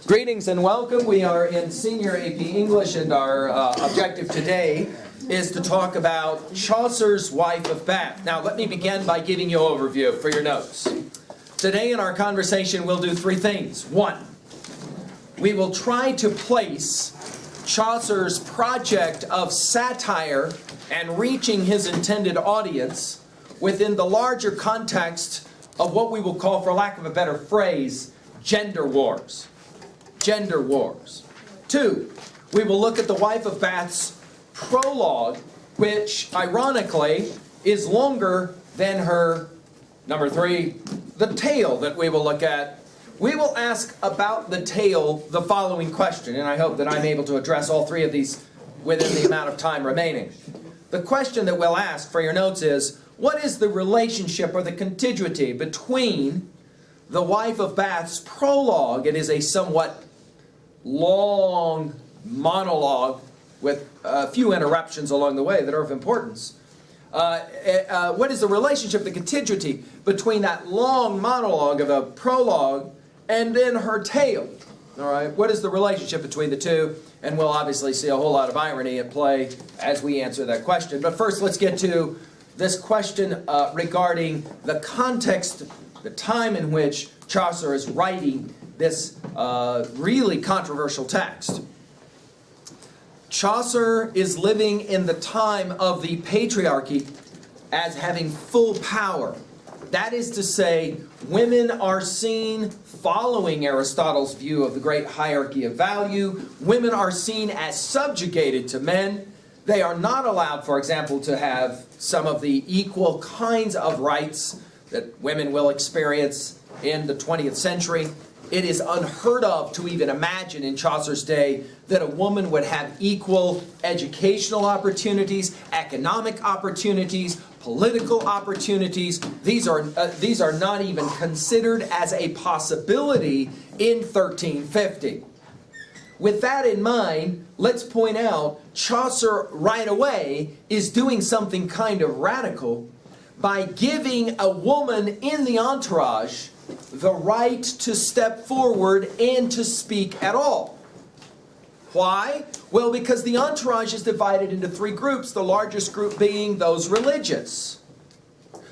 Greetings and welcome. We are in Senior AP English, and our objective today is to talk about Chaucer's Wife of Bath. Now, let me begin by giving you an overview for your notes. Today in our conversation, we'll do three things. One, we will try to place Chaucer's project of satire and reaching his intended audience within the larger context of what we will call, for lack of a better phrase, gender wars. Gender wars. Two, we will look at the Wife of Bath's prologue, which, ironically, is longer than her, number three, the tale that we will look at. We will ask about the tale the following question, and I hope that I'm able to address all three of these within the amount of time remaining. The question that we'll ask for your notes is, what is the relationship or the contiguity between the Wife of Bath's prologue? It is a somewhat long monologue with a few interruptions along the way that are of importance. What is the relationship, the contiguity between that long monologue of a prologue and then her tale? All right, what is the relationship between the two? And we'll obviously see a whole lot of irony at play as we answer that question. But first, let's get to this question regarding the context, the time in which Chaucer is writing this really controversial text. Chaucer is living in the time of the patriarchy as having full power. That is to say, women are seen, following Aristotle's view of the great hierarchy of value, women are seen as subjugated to men. They are not allowed, for example, to have some of the equal kinds of rights that women will experience in the 20th century. It is unheard of to even imagine in Chaucer's day that a woman would have equal educational opportunities, economic opportunities, political opportunities. These are not even considered as a possibility in 1350. With that in mind, let's point out Chaucer right away is doing something kind of radical by giving a woman in the entourage the right to step forward and to speak at all. Why? Well, because the entourage is divided into three groups, the largest group being those religious.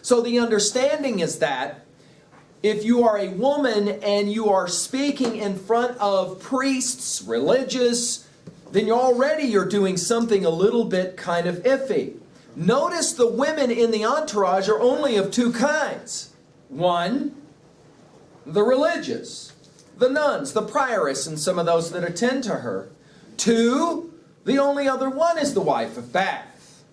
So the understanding is that if you are a woman and you are speaking in front of priests, religious, then you're doing something a little bit kind of iffy. Notice the women in the entourage are only of two kinds. One, the religious, the nuns, the prioress, and some of those that attend to her. Two, the only other one is the Wife of Bath.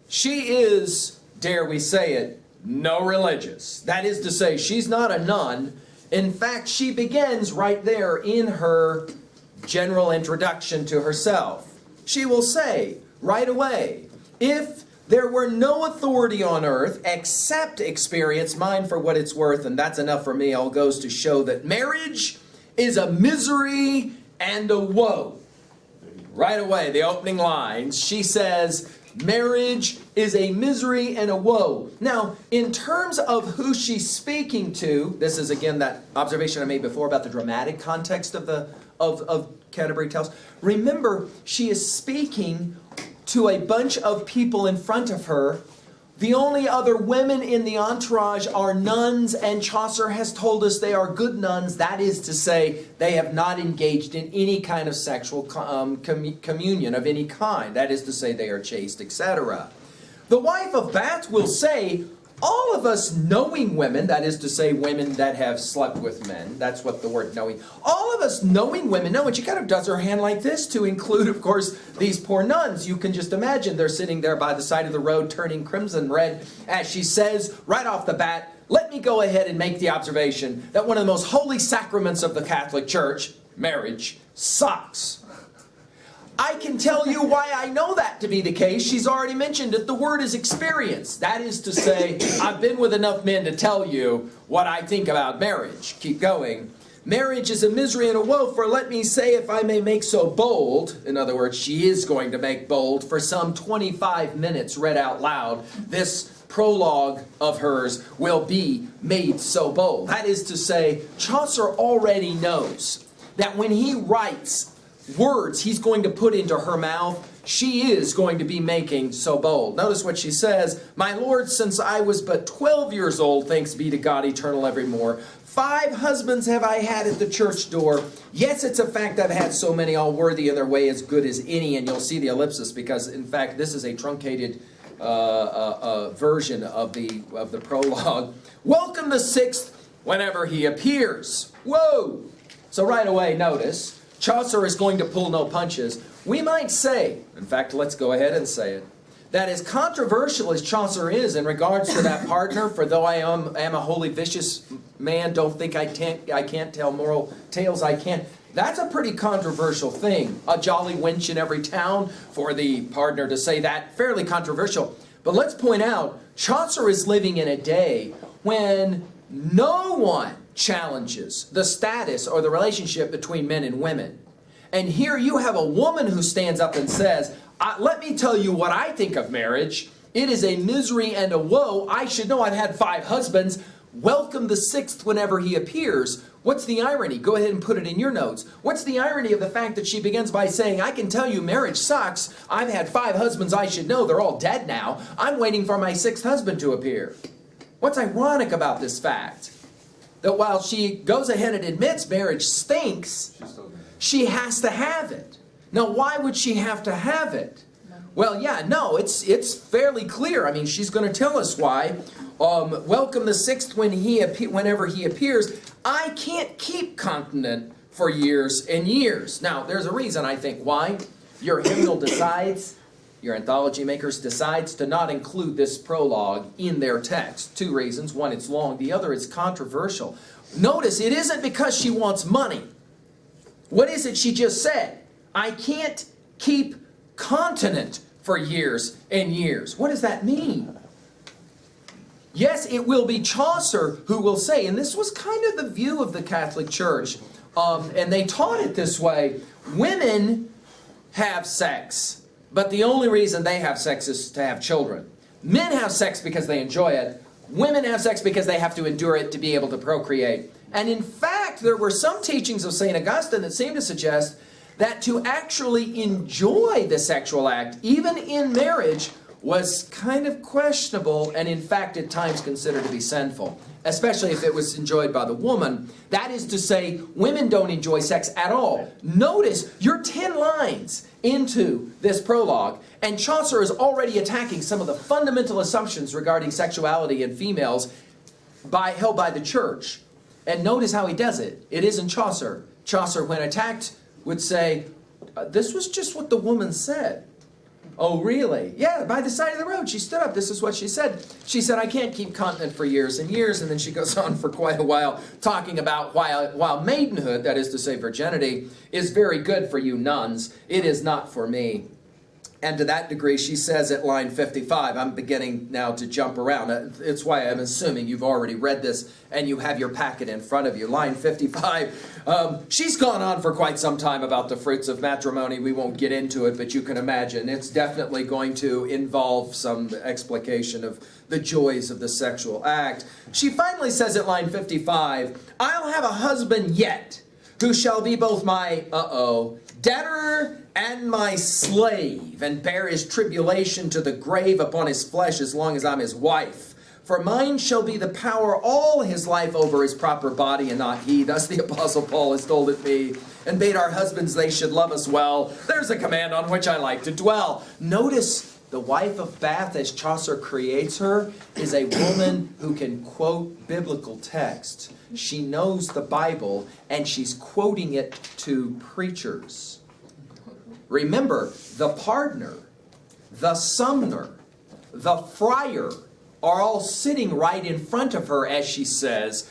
She is, dare we say it, no religious. That is to say, she's not a nun. In fact, she begins right there in her general introduction to herself. She will say right away, if there were no authority on earth except experience, mine for what it's worth, and that's enough for me, all goes to show that marriage is a misery and a woe. Right away, the opening lines, she says, marriage is a misery and a woe. Now, in terms of who she's speaking to, this is again that observation I made before about the dramatic context of Canterbury Tales. Remember, she is speaking to a bunch of people in front of her. The only other women in the entourage are nuns, and Chaucer has told us they are good nuns. That is to say, they have not engaged in any kind of sexual communion of any kind. That is to say, they are chaste, etc. The Wife of Bath will say, all of us knowing women, that is to say, women that have slept with men, that's what the word knowing, all of us knowing women know, and she kind of does her hand like this to include, of course, these poor nuns. You can just imagine they're sitting there by the side of the road turning crimson red as she says right off the bat, let me go ahead and make the observation that one of the most holy sacraments of the Catholic Church, marriage, sucks. I can tell you why I know that to be the case. She's already mentioned it. The word is experience. That is to say, I've been with enough men to tell you what I think about marriage. Keep going. Marriage is a misery and a woe, for let me say, if I may make so bold, in other words, she is going to make bold, for some 25 minutes read out loud, this prologue of hers will be made so bold. That is to say, Chaucer already knows that when he writes words he's going to put into her mouth, she is going to be making so bold. Notice what she says, "My Lord, since I was but 12 years old, thanks be to God eternal evermore, 5 husbands have I had at the church door. Yes, it's a fact I've had so many, all worthy in their way, as good as any." And you'll see the ellipsis because, in fact, this is a truncated version of the prologue. "Welcome the 6th whenever he appears." Whoa! So right away, notice, Chaucer is going to pull no punches. We might say, in fact, let's go ahead and say it, that as controversial as Chaucer is in regards to that partner, for though I am a wholly vicious man, don't think I can't tell moral tales I can't. That's a pretty controversial thing. A jolly wench in every town, for the partner to say that, fairly controversial. But let's point out, Chaucer is living in a day when no one challenges the status or the relationship between men and women. And here you have a woman who stands up and says, "Let me tell you what I think of marriage. It is a misery and a woe. I should know I've had 5 husbands. Welcome the 6th whenever he appears." What's the irony? Go ahead and put it in your notes. What's the irony of the fact that she begins by saying, "I can tell you marriage sucks. I've had 5 husbands I should know. They're all dead now. I'm waiting for my 6th husband to appear." What's ironic about this fact? That while she goes ahead and admits marriage stinks, she has to have it. Now, why would she have to have it? Well, yeah, no, it's fairly clear. I mean, she's going to tell us why. "Welcome the 6th whenever he appears. I can't keep continent for years and years." Now, there's a reason, I think, why. Your hymnal decides, your anthology makers decides to not include this prologue in their text. 2 reasons. One, it's long. The other, it's controversial. Notice, it isn't because she wants money. What is it she just said? "I can't keep continent for years and years." What does that mean? Yes, it will be Chaucer who will say, and this was kind of the view of the Catholic Church, and they taught it this way, women have sex, but the only reason they have sex is to have children. Men have sex because they enjoy it. Women have sex because they have to endure it to be able to procreate. And in fact, there were some teachings of St. Augustine that seem to suggest that to actually enjoy the sexual act, even in marriage, was kind of questionable and in fact at times considered to be sinful, especially if it was enjoyed by the woman. That is to say, women don't enjoy sex at all. Notice, you're 10 lines into this prologue, and Chaucer is already attacking some of the fundamental assumptions regarding sexuality in females held by the church. And notice how he does it. It isn't Chaucer. Chaucer, when attacked, would say, "This was just what the woman said." "Oh, really?" "Yeah, by the side of the road. She stood up. This is what she said. She said, I can't keep continent for years and years." And then she goes on for quite a while talking about while maidenhood, that is to say virginity, is very good for you nuns, it is not for me. And to that degree, she says at line 55, I'm beginning now to jump around. It's why I'm assuming you've already read this and you have your packet in front of you. Line 55, she's gone on for quite some time about the fruits of matrimony. We won't get into it, but you can imagine it's definitely going to involve some explication of the joys of the sexual act. She finally says at line 55, "I'll have a husband yet, who shall be both my, debtor and my slave, and bear his tribulation to the grave upon his flesh as long as I'm his wife. For mine shall be the power all his life over his proper body, and not he. Thus the Apostle Paul has told it me, and bade our husbands they should love us well. There's a command on which I like to dwell." Notice the wife of Bath, as Chaucer creates her, is a woman who can quote biblical text. She knows the Bible, and she's quoting it to preachers. Remember, the pardoner, the sumner, the friar are all sitting right in front of her as she says,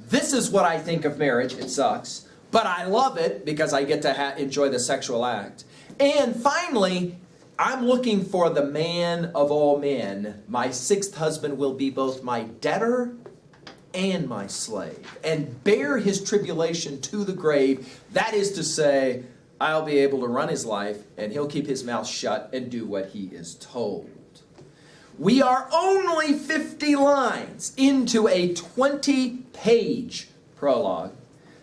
"This is what I think of marriage. It sucks, but I love it because I get to enjoy the sexual act." And finally, "I'm looking for the man of all men. My 6th husband will be both my debtor and my slave, and bear his tribulation to the grave." That is to say, I'll be able to run his life, and he'll keep his mouth shut and do what he is told. We are only 50 lines into a 20-page prologue.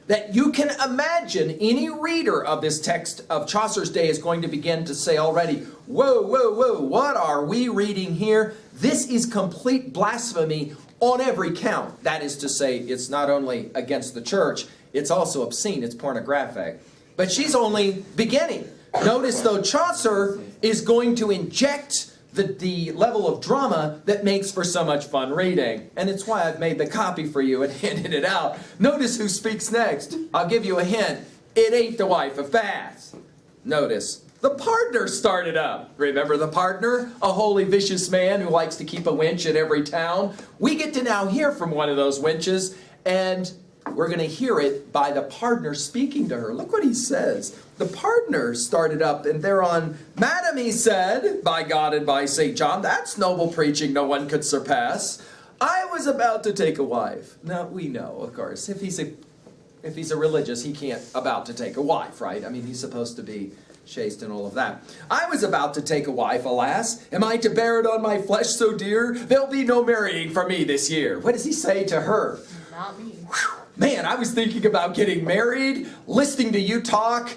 that you can imagine any reader of this text of Chaucer's day is going to begin to say already, whoa, whoa, whoa, what are we reading here? This is complete blasphemy on every count. That is to say, it's not only against the church, it's also obscene, it's pornographic. But she's only beginning. Notice, though, Chaucer is going to inject the level of drama that makes for so much fun reading. And it's why I've made the copy for you and handed it out. Notice who speaks next. I'll give you a hint. It ain't the wife of Bath. Notice, the partner started up. Remember the partner? A wholly vicious man who likes to keep a wench in every town. We get to now hear from one of those wenches, and we're going to hear it by the partner speaking to her. Look what he says. The partner started up, and thereon, Madam, he said, by God and by St. John, that's noble preaching no one could surpass. I was about to take a wife. Now, we know, of course, if he's a religious, he can't about to take a wife, right? I mean, he's supposed to be chaste and all of that. I was about to take a wife, alas. Am I to bear it on my flesh so dear? There'll be no marrying for me this year. What does he say to her? Not me. Whew. Man, I was thinking about getting married. Listening to you talk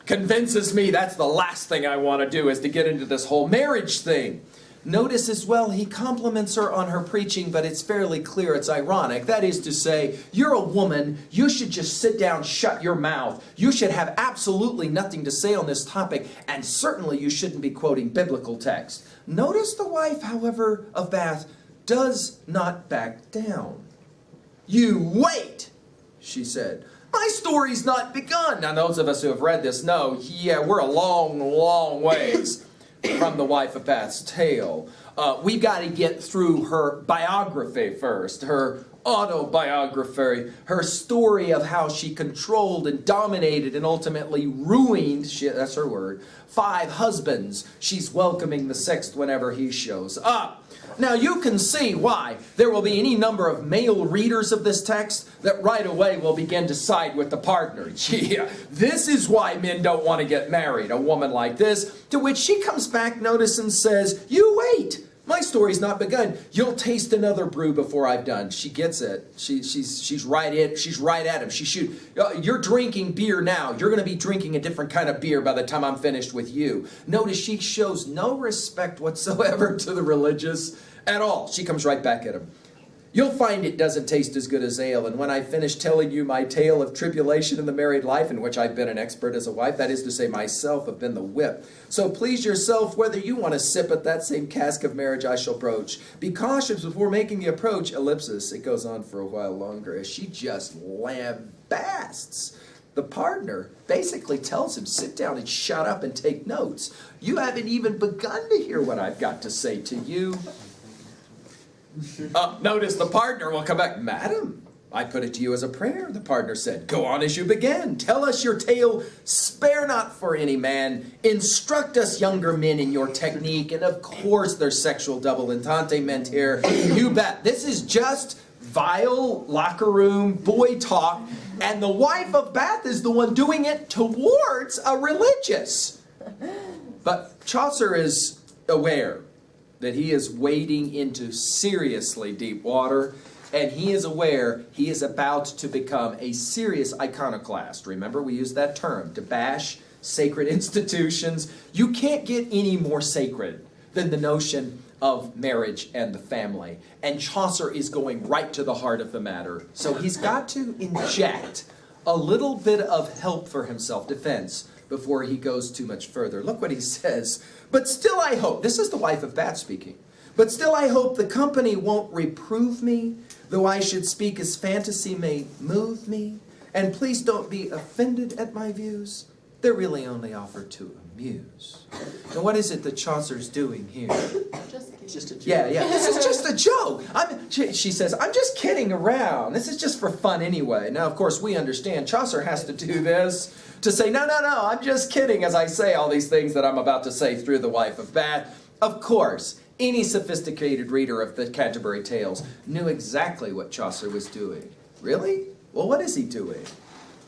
convinces me that's the last thing I want to do, is to get into this whole marriage thing. Notice as well, he compliments her on her preaching, but it's fairly clear it's ironic. That is to say, you're a woman, you should just sit down, shut your mouth. You should have absolutely nothing to say on this topic, and certainly you shouldn't be quoting biblical text. Notice the wife, however, of Bath does not back down. You wait, she said. My story's not begun. Now, those of us who have read this know, yeah, we're a long, long ways from the wife of Bath's tale. We've got to get through her biography first, her autobiography, her story of how she controlled and dominated and ultimately ruined, that's her word, 5 husbands. She's welcoming the 6th whenever he shows up. Now, you can see why there will be any number of male readers of this text that right away will begin to side with the partner. Yeah, this is why men don't want to get married, a woman like this, to which she comes back, notice, and says, you wait. My story's not begun. You'll taste another brew before I've done. She gets it. She's right at him. You're drinking beer now. You're going to be drinking a different kind of beer by the time I'm finished with you. Notice she shows no respect whatsoever to the religious at all. She comes right back at him. You'll find it doesn't taste as good as ale, and when I finish telling you my tale of tribulation in the married life, in which I've been an expert as a wife, that is to say, myself have been the whip. So please yourself whether you want to sip at that same cask of marriage I shall broach. Be cautious before making the approach. Ellipsis. It goes on for a while longer as she just lambasts the partner, basically tells him, sit down and shut up and take notes. You haven't even begun to hear what I've got to say to you. Notice the partner will come back. Madam, I put it to you as a prayer, the partner said. Go on as you began. Tell us your tale. Spare not for any man. Instruct us younger men in your technique. And of course there's sexual double entente meant here. You bet. This is just vile locker room boy talk. And the wife of Bath is the one doing it towards a religious. But Chaucer is aware that he is wading into seriously deep water, and he is aware he is about to become a serious iconoclast. Remember, we use that term, to bash sacred institutions. You can't get any more sacred than the notion of marriage and the family. And Chaucer is going right to the heart of the matter. So he's got to inject a little bit of help for himself, defense, before he goes too much further. Look what he says. But still I hope, this is the wife of Bath speaking, but still I hope the company won't reprove me, though I should speak as fantasy may move me. And please don't be offended at my views. They're really only offered to amuse. And what is it that Chaucer's doing here? Just a joke. Yeah, this is just a joke. She says, I'm just kidding around. This is just for fun anyway. Now, of course, we understand Chaucer has to do this to say, no, I'm just kidding as I say all these things that I'm about to say through the wife of Bath. Of course, any sophisticated reader of the Canterbury Tales knew exactly what Chaucer was doing. Really? Well, what is he doing?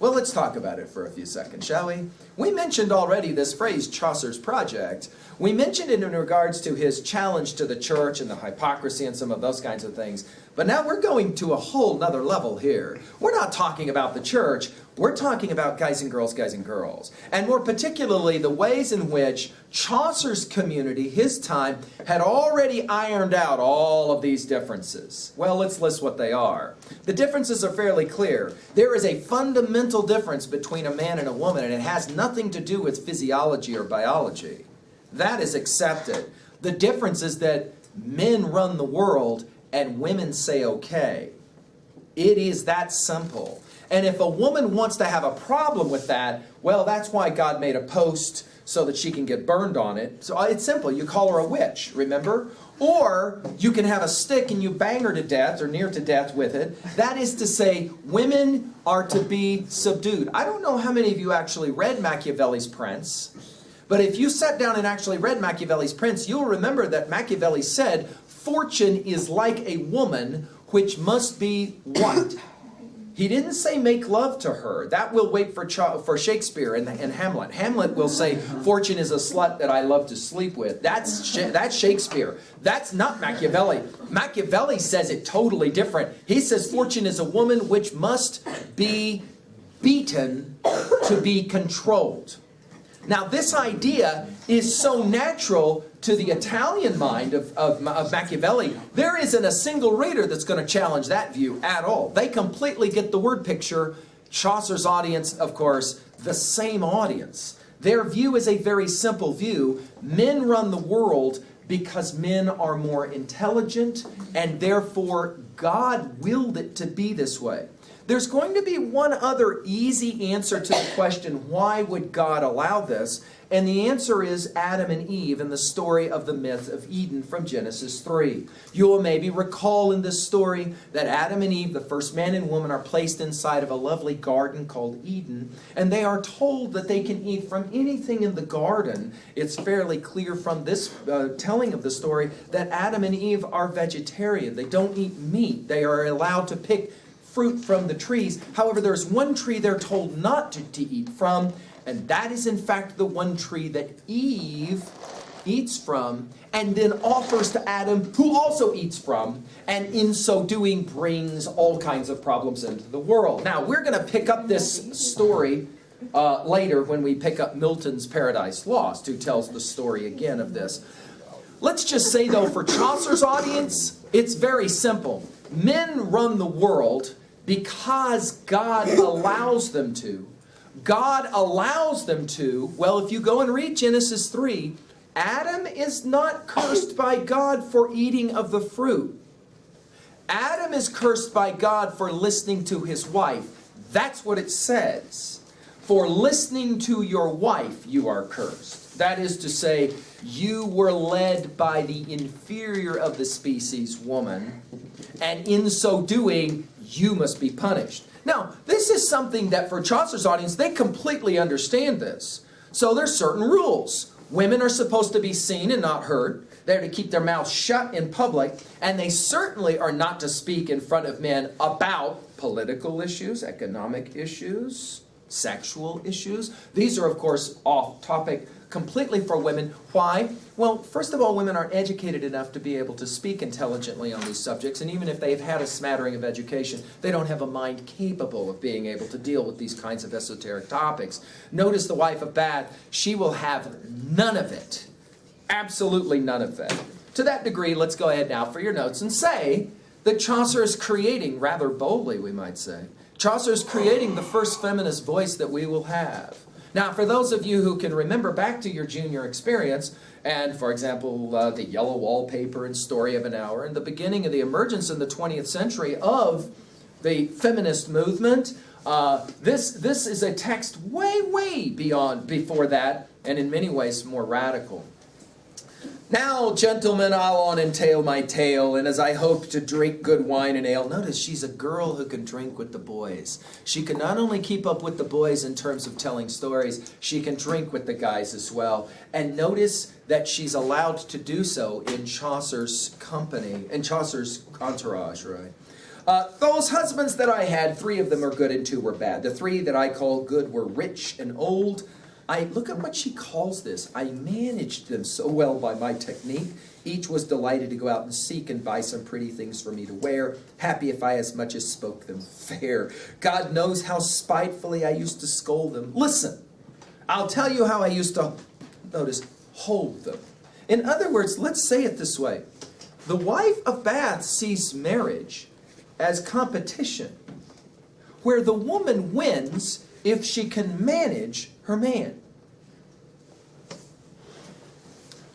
Well, let's talk about it for a few seconds, shall we? We mentioned already this phrase, Chaucer's project. We mentioned it in regards to his challenge to the church and the hypocrisy and some of those kinds of things. But now we're going to a whole nother level here. We're not talking about the church. We're talking about guys and girls, guys and girls. And more particularly, the ways in which Chaucer's community, his time, had already ironed out all of these differences. Well, let's list what they are. The differences are fairly clear. There is a fundamental difference between a man and a woman, and it has nothing to do with physiology or biology. That is accepted. The difference is that men run the world and women say okay. It is that simple. And if a woman wants to have a problem with that, well, that's why God made a post so that she can get burned on it. So it's simple. You call her a witch, remember? Or you can have a stick and you bang her to death or near to death with it. That is to say, women are to be subdued. I don't know how many of you actually read Machiavelli's Prince, but if you sat down and actually read Machiavelli's Prince, you'll remember that Machiavelli said, fortune is like a woman which must be what? He didn't say make love to her. That will wait for Shakespeare and Hamlet. Hamlet will say, fortune is a slut that I love to sleep with. That's Shakespeare. That's not Machiavelli. Machiavelli says it totally different. He says fortune is a woman which must be beaten to be controlled. Now, this idea is so natural to the Italian mind of Machiavelli, there isn't a single reader that's going to challenge that view at all. They completely get the word picture. Chaucer's audience, of course, the same audience. Their view is a very simple view. Men run the world because men are more intelligent, and therefore God willed it to be this way. There's going to be one other easy answer to the question, why would God allow this? And the answer is Adam and Eve in the story of the myth of Eden from Genesis 3. You will maybe recall in this story that Adam and Eve, the first man and woman, are placed inside of a lovely garden called Eden, and they are told that they can eat from anything in the garden. It's fairly clear from this telling of the story that Adam and Eve are vegetarian. They don't eat meat. They are allowed to pick fruit from the trees. However, there's one tree they're told not to eat from, and that is in fact the one tree that Eve eats from and then offers to Adam, who also eats from, and in so doing brings all kinds of problems into the world. Now, we're going to pick up this story later when we pick up Milton's Paradise Lost, who tells the story again of this. Let's just say, though, for Chaucer's audience, it's very simple. Men run the world because God allows them to. God allows them to. Well, if you go and read Genesis 3, Adam is not cursed by God for eating of the fruit. Adam is cursed by God for listening to his wife. That's what it says. For listening to your wife, you are cursed. That is to say, you were led by the inferior of the species, woman, and in so doing, you must be punished. Now, this is something that for Chaucer's audience, they completely understand this. So there's certain rules. Women are supposed to be seen and not heard. They're to keep their mouths shut in public, and they certainly are not to speak in front of men about political issues, economic issues, sexual issues. These are, of course, off topic completely for women. Why? Well, first of all, women aren't educated enough to be able to speak intelligently on these subjects, and even if they've had a smattering of education, they don't have a mind capable of being able to deal with these kinds of esoteric topics. Notice the wife of Bath, she will have none of it. Absolutely none of that. To that degree, let's go ahead now for your notes and say that Chaucer is creating, rather boldly we might say, Chaucer is creating the first feminist voice that we will have. Now, for those of you who can remember back to your junior experience, and for example, the yellow wallpaper and Story of an Hour, and the beginning of the emergence in the 20th century of the feminist movement, this is a text way before that, and in many ways more radical. Now, gentlemen, I'll on entail my tale, and as I hope to drink good wine and ale. Notice she's a girl who can drink with the boys. She can not only keep up with the boys in terms of telling stories, she can drink with the guys as well. And notice that she's allowed to do so in Chaucer's company, in Chaucer's entourage, right? Those husbands that I had, 3 of them are good and 2 were bad. The 3 that I call good were rich and old. Look at what she calls this. I managed them so well by my technique. Each was delighted to go out and seek and buy some pretty things for me to wear, happy if I as much as spoke them fair. God knows how spitefully I used to scold them. Listen, I'll tell you how I used to, notice, hold them. In other words, let's say it this way. The wife of Bath sees marriage as competition, where the woman wins if she can manage her man.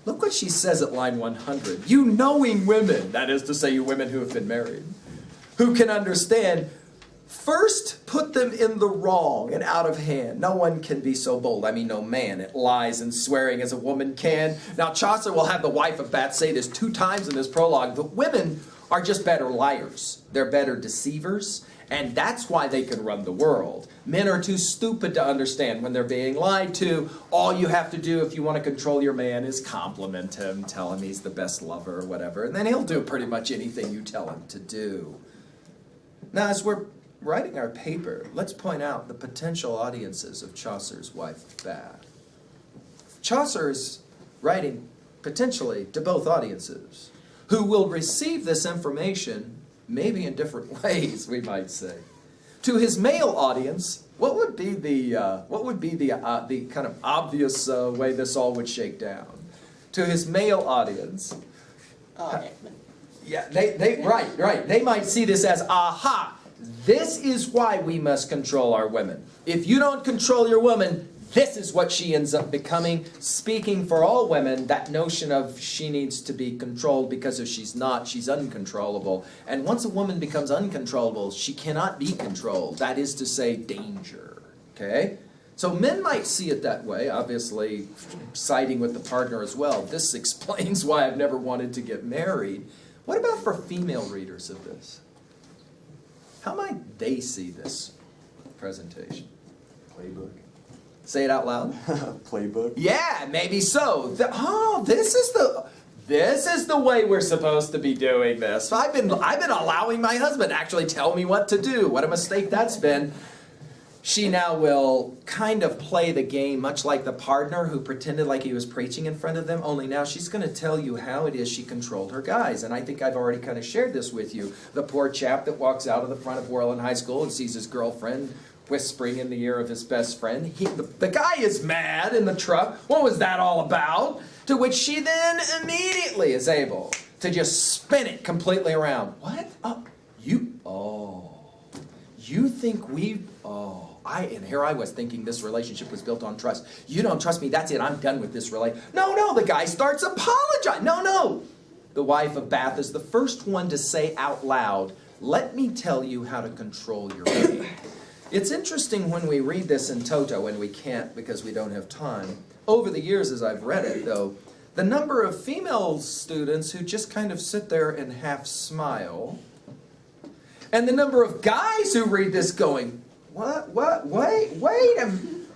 Look what she says at line 100. You knowing women, that is to say you women who have been married, who can understand, first put them in the wrong and out of hand. No one can be so bold, I mean no man, at lies and swearing as a woman can. Now Chaucer will have the wife of Bath say this 2 times in this prologue, but women are just better liars. They're better deceivers. And that's why they can run the world. Men are too stupid to understand when they're being lied to. All you have to do if you want to control your man is compliment him, tell him he's the best lover or whatever, and then he'll do pretty much anything you tell him to do. Now, as we're writing our paper, let's point out the potential audiences of Chaucer's wife, Bath. Chaucer is writing potentially to both audiences, who will receive this information maybe in different ways, we might say. To his male audience, what would be the kind of obvious way this all would shake down? To his male audience, yeah, right. They might see this as, aha, this is why we must control our women. If you don't control your woman, this is what she ends up becoming. Speaking for all women, that notion of she needs to be controlled because if she's not, she's uncontrollable. And once a woman becomes uncontrollable, she cannot be controlled. That is to say, danger. Okay? So men might see it that way, obviously siding with the partner as well. This explains why I've never wanted to get married. What about for female readers of this? How might they see this presentation? Playbook. Say it out loud. Playbook. Yeah, maybe so. This is the way we're supposed to be doing this. I've been allowing my husband to actually tell me what to do. What a mistake that's been. She now will kind of play the game much like the partner who pretended like he was preaching in front of them, only now she's going to tell you how it is she controlled her guys. And I think I've already kind of shared this with you. The poor chap that walks out of the front of Worland High School and sees his girlfriend whispering in the ear of his best friend. The guy is mad in the truck. What was that all about? To which she then immediately is able to just spin it completely around. What? You think and here I was thinking this relationship was built on trust. You don't trust me, that's it, I'm done with this relationship. No, the guy starts apologizing. No. The wife of Bath is the first one to say out loud, let me tell you how to control your man. It's interesting when we read this in toto, and we can't because we don't have time. Over the years as I've read it, though, the number of female students who just kind of sit there and half smile, and the number of guys who read this going, wait a minute.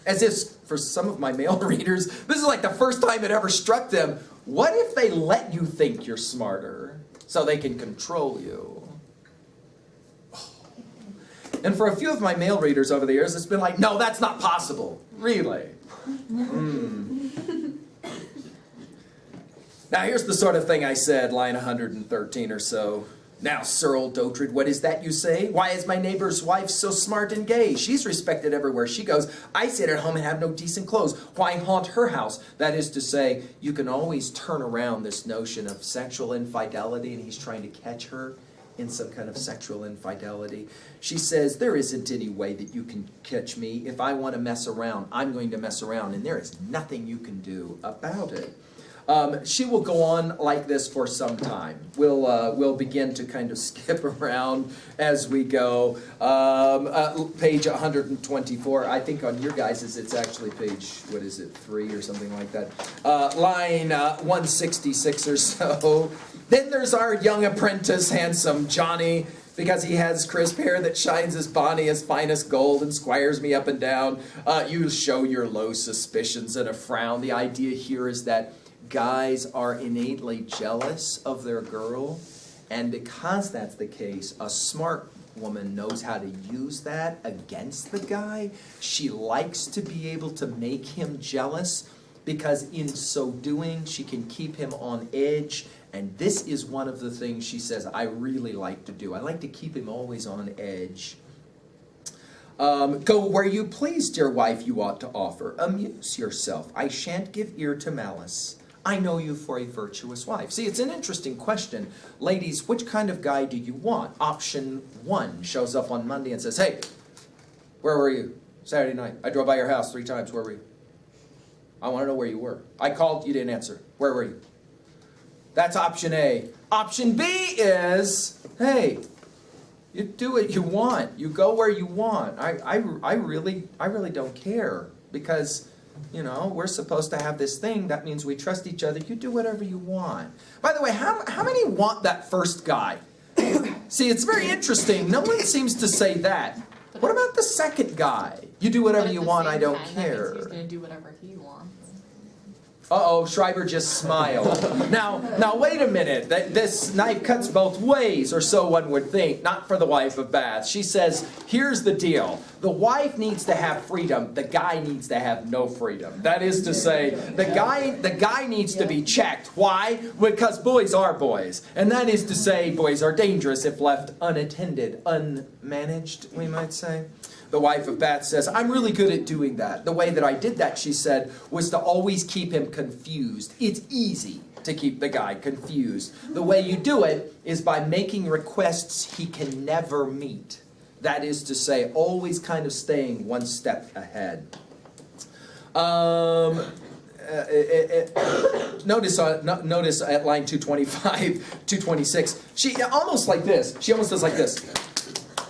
As if for some of my male readers, this is like the first time it ever struck them, what if they let you think you're smarter so they can control you? And for a few of my male readers over the years, it's been like, no, that's not possible. Really? Now, here's the sort of thing I said, line 113 or so. Now, Sir Old Dotred, what is that you say? Why is my neighbor's wife so smart and gay? She's respected everywhere she goes. I sit at home and have no decent clothes. Why haunt her house? That is to say, you can always turn around this notion of sexual infidelity, and he's trying to catch her in some kind of sexual infidelity. She says, there isn't any way that you can catch me. If I want to mess around, I'm going to mess around, and there is nothing you can do about it. She will go on like this for some time. We'll begin to kind of skip around as we go. Page 124. I think on your guys's it's actually page, 3 or something like that. Line 166 or so. Then there's our young apprentice, handsome Johnny, because he has crisp hair that shines as bonny as finest gold and squires me up and down. You show your low suspicions and a frown. The idea here is that guys are innately jealous of their girl, and because that's the case, a smart woman knows how to use that against the guy. She likes to be able to make him jealous, because in so doing, she can keep him on edge. And this is one of the things she says I really like to do. I like to keep him always on edge. Go where you please, dear wife, you ought to offer. Amuse yourself. I shan't give ear to malice. I know you for a virtuous wife. See, it's an interesting question. Ladies, which kind of guy do you want? Option 1 shows up on Monday and says, hey, where were you Saturday night? I drove by your house 3 times. Where were you? I want to know where you were. I called, you didn't answer. Where were you? That's option A. Option B is, hey, you do what you want. You go where you want. I really don't care, because, you know, we're supposed to have this thing. That means we trust each other. You do whatever you want. By the way, how many want that first guy? See, it's very interesting. No one seems to say that. What about the second guy? You do whatever you want, I don't care. He's going to do whatever he wants. Uh-oh, Schreiber just smiled. Now wait a minute. This knife cuts both ways, or so one would think. Not for the wife of Bath. She says, here's the deal. The wife needs to have freedom. The guy needs to have no freedom. That is to say, the guy needs to be checked. Why? Because boys are boys. And that is to say, boys are dangerous if left unattended, unmanaged, we might say. The wife of Bath says, I'm really good at doing that. The way that I did that, she said, was to always keep him confused. It's easy to keep the guy confused. The way you do it is by making requests he can never meet. That is to say, always kind of staying one step ahead. Notice at line 225, 226, she almost like this. She almost does like this.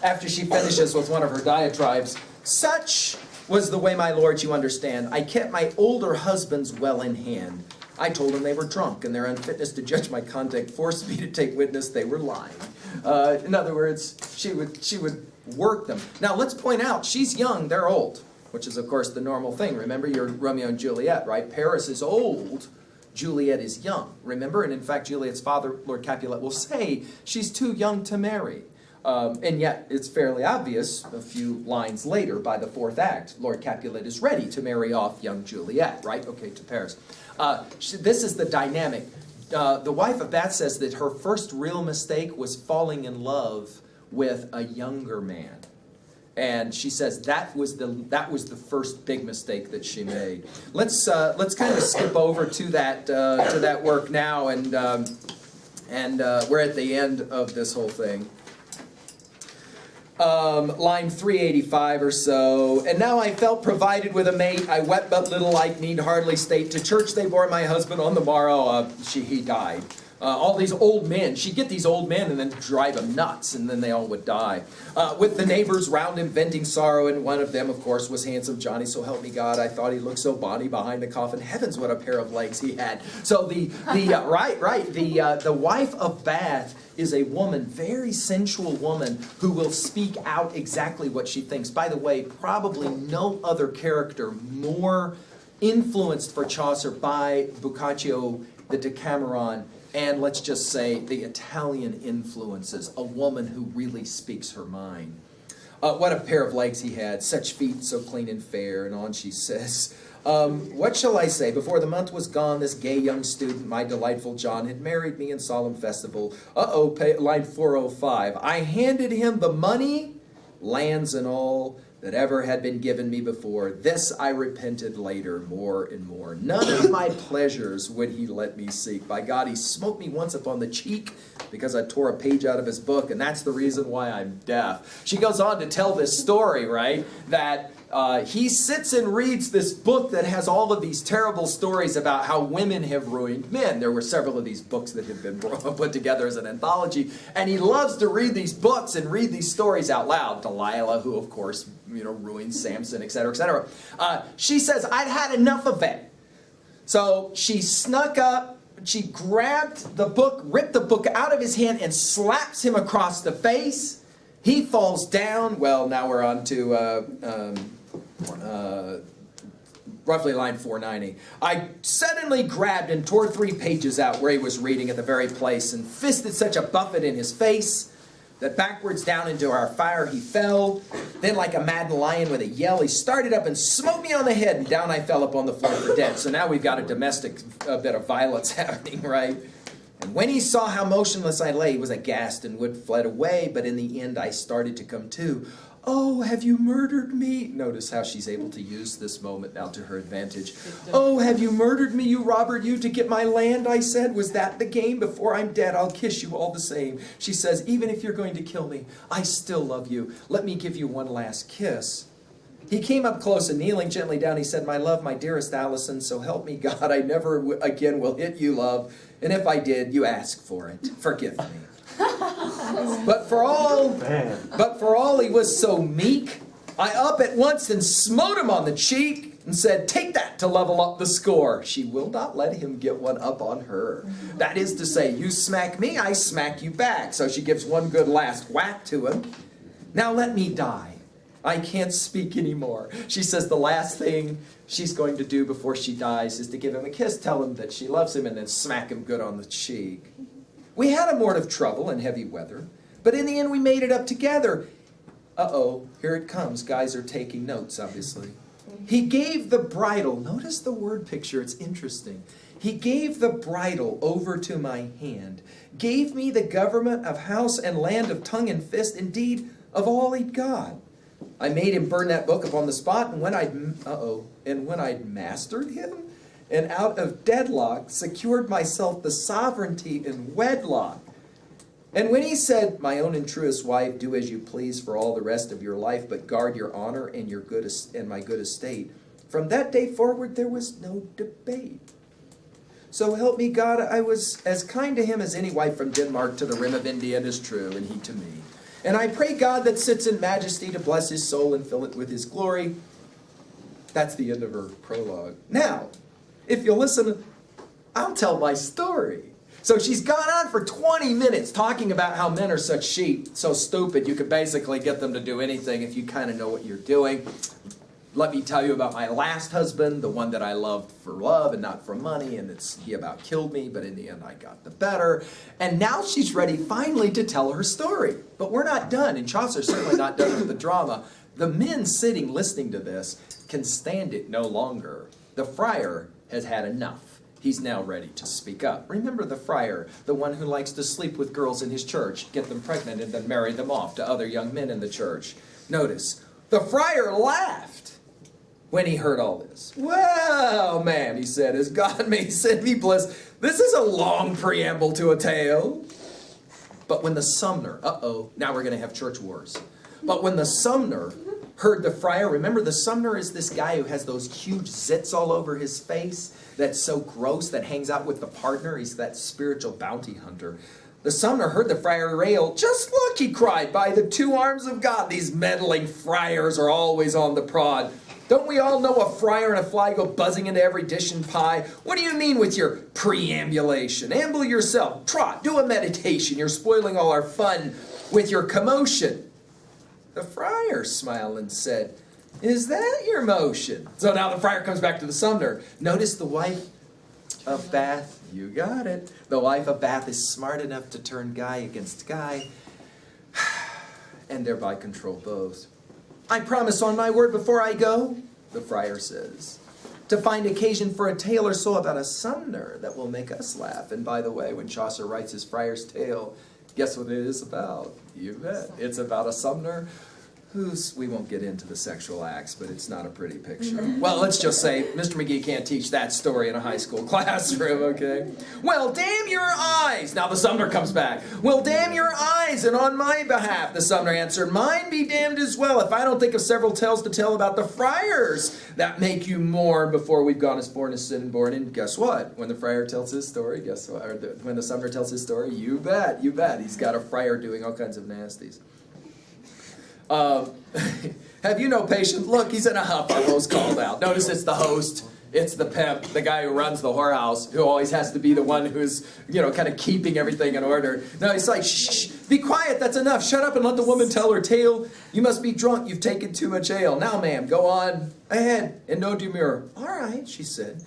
After she finishes with one of her diatribes, such was the way, my lord, you understand. I kept my older husbands well in hand. I told them they were drunk, and their unfitness to judge my conduct forced me to take witness they were lying. In other words, she would work them. Now, let's point out, she's young, they're old, which is, of course, the normal thing. Remember, you're Romeo and Juliet, right? Paris is old. Juliet is young. Remember? And in fact, Juliet's father, Lord Capulet, will say she's too young to marry. And yet, it's fairly obvious, a few lines later, by the 4th act, Lord Capulet is ready to marry off young Juliet, right? Okay, to Paris. This is the dynamic. The wife of Bath says that her first real mistake was falling in love with a younger man. And she says that was the first big mistake that she made. Let's kind of skip over to that work now, and we're at the end of this whole thing. Line 385 or so. And now I felt provided with a mate. I wept but little, I need hardly state. To church they bore my husband on the morrow. He died. All these old men. She'd get these old men and then drive them nuts, and then they all would die. With the neighbors round him venting sorrow, and one of them, of course, was handsome Johnny. So help me God, I thought he looked so bonny behind the coffin. Heavens, what a pair of legs he had. So the wife of Bath is a woman, very sensual woman, who will speak out exactly what she thinks. By the way, probably no other character more influenced for Chaucer by Boccaccio, the Decameron, and let's just say the Italian influences, a woman who really speaks her mind. What a pair of legs he had, such feet so clean and fair, and on she says, what shall I say? Before the month was gone, this gay young student, my delightful John, had married me in solemn festival. Line 405. I handed him the money, lands and all, that ever had been given me before. This I repented later more and more. None of my pleasures would he let me seek. By God, he smote me once upon the cheek because I tore a page out of his book, and that's the reason why I'm deaf. She goes on to tell this story, right, that he sits and reads this book that has all of these terrible stories about how women have ruined men. There were several of these books that have been put together as an anthology, and he loves to read these books and read these stories out loud. Delilah, who of course, ruined Samson, etc., etc. She says, I'd had enough of it. So she snuck up, she grabbed the book, ripped the book out of his hand, and slaps him across the face. He falls down. Well, now we're on to roughly line 490. I suddenly grabbed and tore 3 pages out where he was reading at the very place and fisted such a buffet in his face that backwards down into our fire he fell. Then like a maddened lion with a yell, he started up and smote me on the head, and down I fell upon the floor for dead. So now we've got a domestic bit of violence happening, right? And when he saw how motionless I lay, he was aghast and would fled away, but in the end I started to come to. Oh, have you murdered me? Notice how she's able to use this moment now to her advantage. Oh, have you murdered me, you robber, you, to get my land, I said. Was that the game? Before I'm dead, I'll kiss you all the same. She says, even if you're going to kill me, I still love you. Let me give you one last kiss. He came up close and kneeling gently down, he said, my love, my dearest Allison, so help me God, I never again will hit you, love. And if I did, you ask for it. Forgive me. But for all he was so meek, I up at once and smote him on the cheek and said, take that to level up the score. She will not let him get one up on her. That is to say, you smack me, I smack you back. So she gives one good last whack to him. Now let me die. I can't speak anymore. She says the last thing she's going to do before she dies is to give him a kiss, tell him that she loves him, and then smack him good on the cheek. We had a mort of trouble and heavy weather, but in the end we made it up together. Uh-oh, here it comes. Guys are taking notes, obviously. He gave the bridle. Notice the word picture, it's interesting. He gave the bridle over to my hand, gave me the government of house and land, of tongue and fist, indeed, of all he'd got. I made him burn that book upon the spot, and when I'd mastered him, and out of deadlock secured myself the sovereignty in wedlock. And when he said, my own and truest wife, do as you please for all the rest of your life, but guard your honor and your good and my good estate, from that day forward there was no debate. So help me God, I was as kind to him as any wife from Denmark to the rim of India is true, and he to me. And I pray God that sits in majesty to bless his soul and fill it with his glory. That's the end of her prologue. Now, if you'll listen, I'll tell my story. So she's gone on for 20 minutes talking about how men are such sheep, so stupid you could basically get them to do anything if you kind of know what you're doing. Let me tell you about my last husband, the one that I loved for love and not for money, and he about killed me, but in the end I got the better. And now she's ready finally to tell her story. But we're not done, and Chaucer's certainly not done with the drama. The men sitting listening to this can stand it no longer. The friar has had enough. He's now ready to speak up. Remember the friar, the one who likes to sleep with girls in his church, get them pregnant, and then marry them off to other young men in the church. Notice, the friar laughed when he heard all this. Well, man, he said, as God may send me bliss, this is a long preamble to a tale. But when the Sumner, now we're going to have church wars. But when the Sumner heard the friar, remember the Sumner is this guy who has those huge zits all over his face that's so gross that hangs out with the partner. He's that spiritual bounty hunter. The Sumner heard the friar rail. Just look, he cried, by the two arms of God, these meddling friars are always on the prod. Don't we all know a friar and a fly go buzzing into every dish and pie? What do you mean with your preambulation? Amble yourself, trot, do a meditation. You're spoiling all our fun with your commotion. The friar smiled and said, is that your motion? So now the friar comes back to the Sumner. Notice the wife of Bath, you got it. The wife of Bath is smart enough to turn guy against guy and thereby control both. I promise on my word before I go, the friar says, to find occasion for a tale or so about a Sumner that will make us laugh. And by the way, when Chaucer writes his Friar's Tale, guess what it is about? You bet. It's about a Sumner we won't get into the sexual acts, but it's not a pretty picture. Well, let's just say Mr. McGee can't teach that story in a high school classroom, okay? Well, damn your eyes! Now the Sumner comes back. Well, damn your eyes, and on my behalf, the Sumner answered, mine be damned as well, if I don't think of several tales to tell about the friars that make you mourn before we've gone as born as sin and born. And guess what? When the friar tells his story, guess what? When the Sumner tells his story, you bet. He's got a friar doing all kinds of nasties. Have you no patience? Look, he's in a huff. Our host called out. Notice it's the host. It's the pimp, the guy who runs the whorehouse, who always has to be the one who's, kind of keeping everything in order. No, he's like, shh, be quiet, that's enough. Shut up and let the woman tell her tale. You must be drunk, you've taken too much ale. Now, ma'am, go on ahead, and no demur. All right, she said.